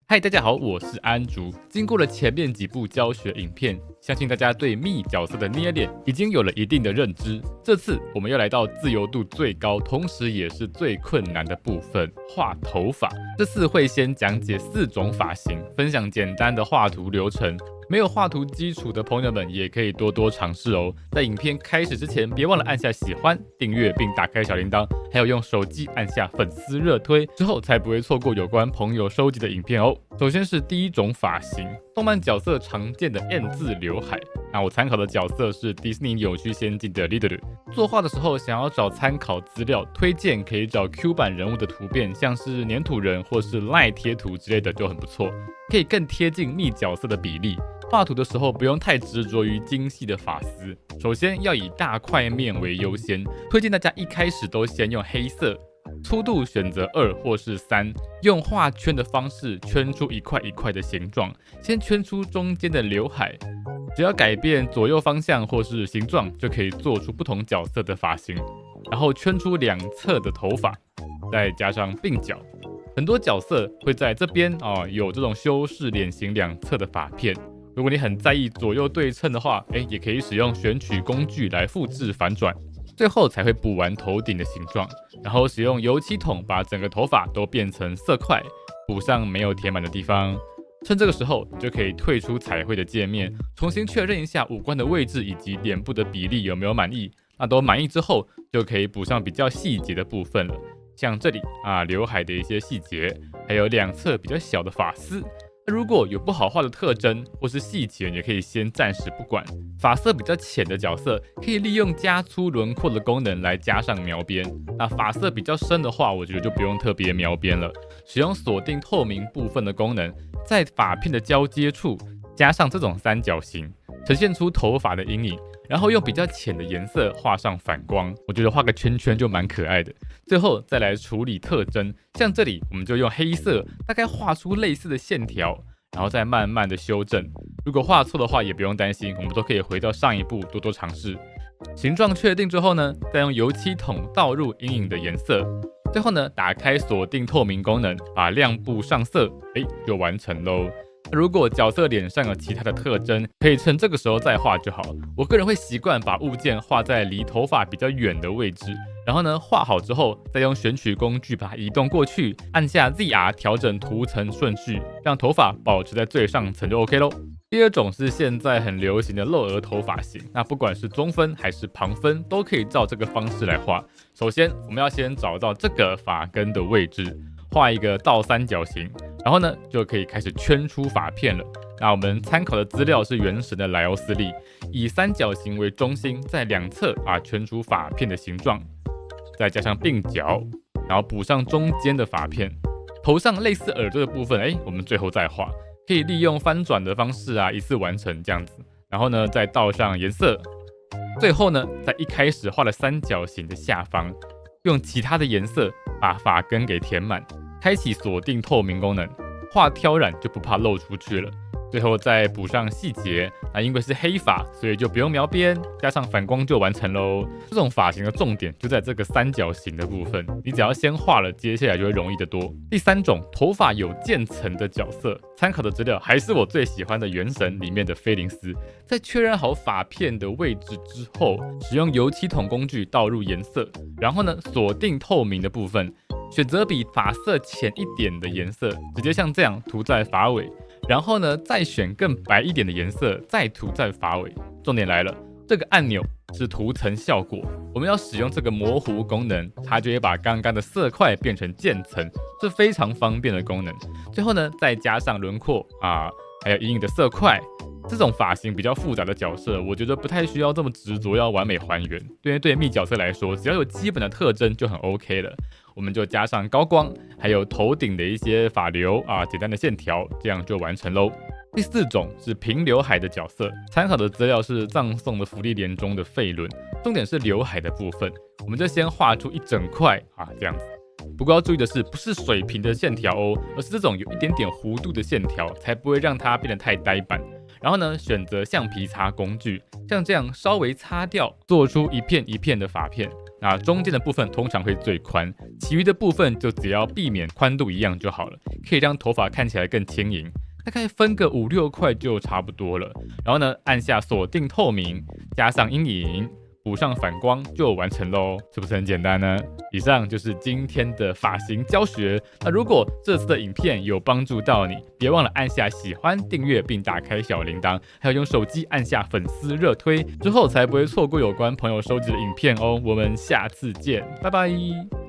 嗨，大家好，我是安竹。经过了前面几部教学影片，相信大家对蜜角色的捏脸已经有了一定的认知。这次我们又来到自由度最高，同时也是最困难的部分——画头发。这次会先讲解4种发型，分享简单的画图流程。没有画图基础的朋友们也可以多多尝试哦。在影片开始之前，别忘了按下喜欢、订阅并打开小铃铛，还有用手机按下粉丝热推，之后才不会错过有关朋友收集的影片哦。首先是第一种发型，动漫角色常见的 M 字刘海。那我参考的角色是迪士尼扭曲仙境的 Lido。作画的时候想要找参考资料，推荐可以找 Q 版人物的图片，像是粘土人或是 LINE 贴图之类的就很不错，可以更贴近蜜角色的比例。画图的时候不用太执着于精细的发丝，首先要以大块面为优先，推荐大家一开始都先用黑色，粗度选择2或是3，用画圈的方式圈出一块一块的形状，先圈出中间的刘海，只要改变左右方向或是形状，就可以做出不同角色的发型，然后圈出2侧的头发，再加上鬓角。很多角色会在这边有这种修饰脸型2侧的发片。如果你很在意左右对称的话，也可以使用选取工具来复制反转，最后才会补完头顶的形状，然后使用油漆桶把整个头发都变成色块，补上没有填满的地方。趁这个时候就可以退出彩绘的界面，重新确认一下五官的位置以及脸部的比例有没有满意。那都满意之后，就可以补上比较细节的部分了，像这里刘海的一些细节，还有2侧比较小的发丝。如果有不好画的特征或是细节，也可以先暂时不管。发色比较浅的角色，可以利用加粗轮廓的功能来加上描边。那发色比较深的话，我觉得就不用特别描边了，使用锁定透明部分的功能，在发片的交接处加上这种三角形，呈现出头发的阴影。然后用比较浅的颜色画上反光，我觉得画个圈圈就蛮可爱的。最后再来处理特征，像这里我们就用黑色大概画出类似的线条，然后再慢慢的修正。如果画错的话也不用担心，我们都可以回到上一步多多尝试。形状确定之后呢，再用油漆桶倒入阴影的颜色，最后呢打开锁定透明功能，把亮部上色，就完成喽。如果角色脸上有其他的特征，可以趁这个时候再画就好。我个人会习惯把物件画在离头发比较远的位置，然后呢画好之后，再用选取工具把它移动过去，按下 ZR 调整图层顺序，让头发保持在最上层就 OK 咯。第二种是现在很流行的露额头发型，那不管是中分还是旁分，都可以照这个方式来画。首先我们要先找到这个发根的位置，画一个倒三角形，然后呢就可以开始圈出发片了。那我们参考的资料是原神的莱欧斯利，以三角形为中心，在2侧圈出发片的形状，再加上鬓角，然后补上中间的发片，头上类似耳朵的部分，我们最后再画，可以利用翻转的方式一次完成这样子。然后呢再倒上颜色，最后呢在一开始画的三角形的下方，用其他的颜色把发根给填满，开启锁定透明功能，画挑染就不怕露出去了。最后再补上细节，因为是黑发，所以就不用描边，加上反光就完成喽。这种发型的重点就在这个三角形的部分，你只要先画了，接下来就会容易得多。第3种，头发有渐层的角色，参考的资料还是我最喜欢的原神里面的菲林斯。在确认好发片的位置之后，使用油漆桶工具倒入颜色，然后呢锁定透明的部分，选择比发色浅一点的颜色，直接像这样涂在发尾，然后呢再选更白一点的颜色，再涂在发尾。重点来了，这个按钮是涂层效果，我们要使用这个模糊功能，它就会把刚刚的色块变成渐层，是非常方便的功能。最后呢再加上轮廓还有阴影的色块。这种发型比较复杂的角色，我觉得不太需要这么执着要完美还原，对蜜角色来说，只要有基本的特征就很 OK 了。我们就加上高光，还有头顶的一些发流简单的线条，这样就完成喽。第4种是平刘海的角色，参考的资料是葬送的芙莉莲中的费伦，重点是刘海的部分，我们就先画出一整块这样子。不过要注意的是，不是水平的线条哦，而是这种有一点点弧度的线条，才不会让它变得太呆板。然后呢，选择橡皮擦工具，像这样稍微擦掉，做出一片一片的发片。那中间的部分通常会最宽，其余的部分就只要避免宽度一样就好了，可以让头发看起来更轻盈。大概分个5-6块就差不多了。然后呢，按下锁定透明，加上阴影，补上反光就完成咯，是不是很简单呢？以上就是今天的发型教学。那如果这次的影片有帮助到你，别忘了按下喜欢、订阅并打开小铃铛，还有用手机按下粉丝热推，之后才不会错过有关朋友收集的影片哦。我们下次见，拜拜。